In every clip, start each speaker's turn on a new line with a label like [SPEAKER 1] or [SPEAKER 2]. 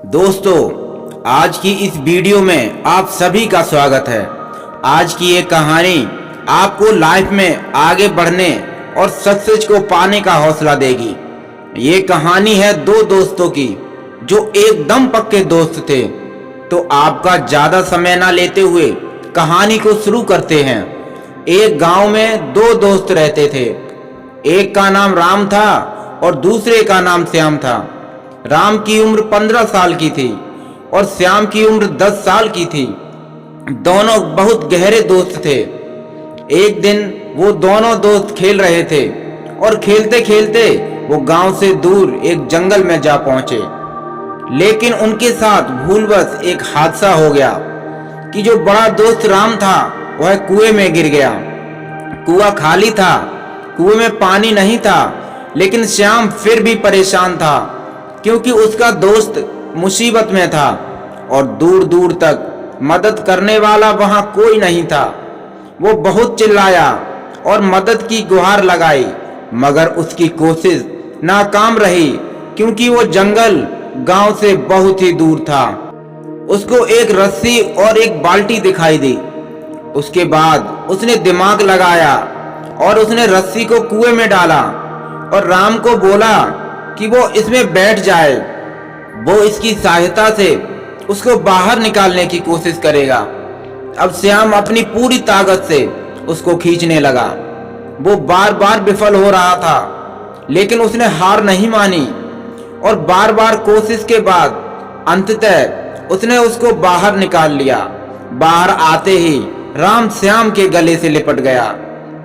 [SPEAKER 1] दोस्तों, आज की इस वीडियो में आप सभी का स्वागत है। आज की ये कहानी आपको लाइफ में आगे बढ़ने और सक्सेस को पाने का हौसला देगी। ये कहानी है दो दोस्तों की जो एकदम पक्के दोस्त थे। तो आपका ज़्यादा समय ना लेते हुए कहानी को शुरू करते हैं। एक गांव में दो दोस्त रहते थे। एक का नाम राम था और दूसरे का नाम श्याम था। राम की उम्र 15 साल की थी और श्याम की उम्र 10 साल की थी। दोनों बहुत गहरे दोस्त थे। एक दिन वो दोनों दोस्त खेल रहे थे और खेलते खेलते वो गांव से दूर एक जंगल में जा पहुंचे। लेकिन उनके साथ भूलवश एक हादसा हो गया कि जो बड़ा दोस्त राम था वह कुएं में गिर गया। कुआं खाली था, कुएं में पानी नहीं था, लेकिन श्याम फिर भी परेशान था क्योंकि उसका दोस्त मुसीबत में था और दूर दूर तक मदद करने वाला वहां कोई नहीं था। वो बहुत चिल्लाया और मदद की गुहार लगाई, मगर उसकी कोशिश नाकाम रही क्योंकि वो जंगल गांव से बहुत ही दूर था। उसको एक रस्सी और एक बाल्टी दिखाई दी। उसके बाद उसने दिमाग लगाया और उसने रस्सी को कुएं में डाला और राम को बोला कि वो इसमें बैठ जाए। वो इसकी सहायता से उसको बाहर निकालने की कोशिश करेगा। अब श्याम अपनी पूरी ताकत से उसको खींचने लगा। वो बार बार विफल हो रहा था, लेकिन उसने हार नहीं मानी और बार बार कोशिश के बाद अंततः उसने उसको बाहर निकाल लिया। बाहर आते ही राम श्याम के गले से लिपट गया।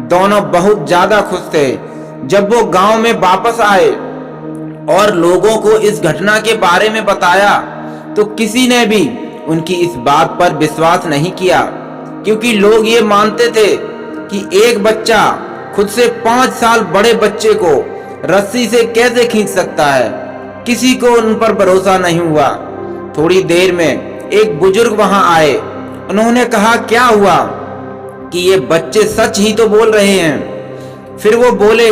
[SPEAKER 1] दोनों बहुत ज्यादा खुश थे। जब वो गांव में वापस आए और लोगों को इस घटना के बारे में बताया तो किसी ने भी उनकी इस बात पर विश्वास नहीं किया, क्योंकि लोग ये मानते थे कि एक बच्चा खुद से 5 साल बड़े बच्चे को रस्सी से कैसे खींच सकता है। किसी को उन पर भरोसा नहीं हुआ। थोड़ी देर में एक बुजुर्ग वहां आए। उन्होंने कहा, क्या हुआ कि ये बच्चे सच ही तो बोल रहे हैं। फिर वो बोले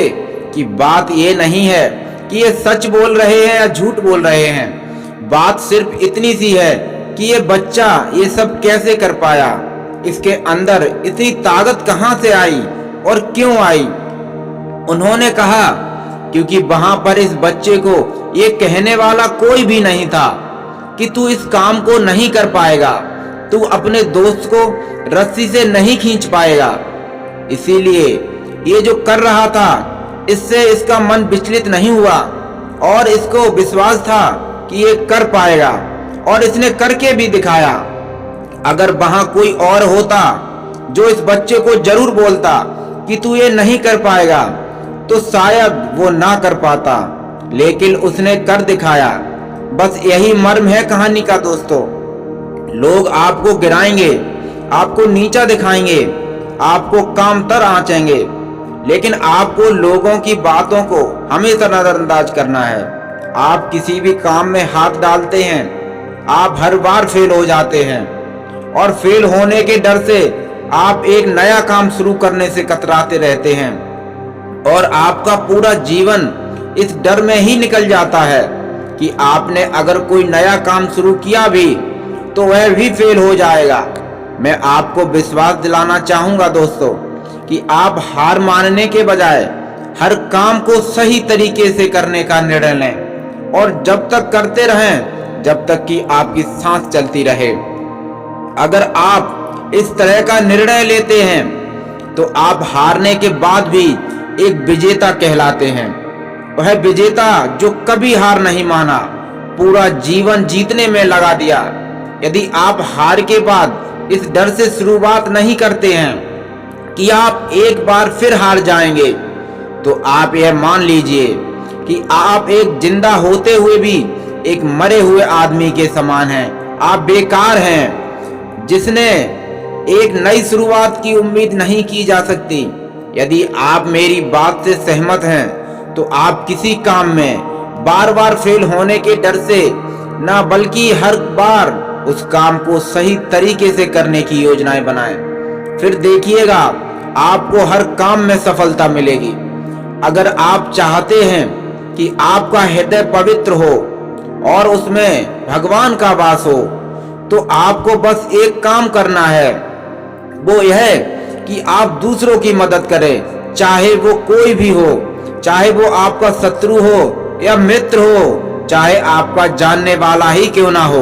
[SPEAKER 1] कि बात ये नहीं है कि ये सच बोल रहे हैं या झूठ बोल रहे हैं। बात सिर्फ इतनी सी है कि ये बच्चा ये सब कैसे कर पाया, इसके अंदर इतनी ताकत कहां से आई और क्यों आई। उन्होंने कहा, क्योंकि वहां पर इस बच्चे को ये कहने वाला कोई भी नहीं था कि तू इस काम को नहीं कर पाएगा, तू अपने दोस्त को रस्सी से नहीं खींच पाएगा। इसीलिए ये जो कर रहा था इससे इसका मन विचलित नहीं हुआ और इसको विश्वास था कि ये कर पाएगा और इसने करके भी दिखाया। अगर वहां कोई और होता जो इस बच्चे को जरूर बोलता कि तू ये नहीं कर पाएगा, तो शायद वो ना कर पाता, लेकिन उसने कर दिखाया। बस यही मर्म है कहानी का दोस्तों। लोग आपको गिराएंगे, आपको नीचा दिखाएंगे, आपको कामतर आंचेंगे, लेकिन आपको लोगों की बातों को हमेशा नजरअंदाज करना है। आप किसी भी काम में हाथ डालते हैं, आप हर बार फेल हो जाते हैं और फेल होने के डर से आप एक नया काम शुरू करने से कतराते रहते हैं और आपका पूरा जीवन इस डर में ही निकल जाता है कि आपने अगर कोई नया काम शुरू किया भी तो वह भी फेल हो जाएगा। मैं आपको विश्वास दिलाना चाहूंगा दोस्तों कि आप हार मानने के बजाय हर काम को सही तरीके से करने का निर्णय लें और जब तक करते रहें जब तक कि आपकी सांस चलती रहे। अगर आप इस तरह का निर्णय लेते हैं तो आप हारने के बाद भी एक विजेता कहलाते हैं। वह विजेता जो कभी हार नहीं माना, पूरा जीवन जीतने में लगा दिया। यदि आप हार के बाद इस डर से शुरुआत नहीं करते हैं कि आप एक बार फिर हार जाएंगे, तो आप यह मान लीजिए कि आप एक जिंदा होते हुए भी एक मरे हुए आदमी के समान हैं। आप बेकार हैं, जिसने एक नई शुरुआत की उम्मीद नहीं की जा सकती। यदि आप मेरी बात से सहमत हैं तो आप किसी काम में बार बार फेल होने के डर से ना, बल्कि हर बार उस काम को सही तरीके से करने की योजनाएं बनाएं। फिर देखिएगा आपको हर काम में सफलता मिलेगी। अगर आप चाहते हैं कि आपका हृदय पवित्र हो और उसमें भगवान का वास हो, तो आपको बस एक काम करना है, वो यह कि आप दूसरों की मदद करें, चाहे वो कोई भी हो, चाहे वो आपका शत्रु हो या मित्र हो, चाहे आपका जानने वाला ही क्यों ना हो।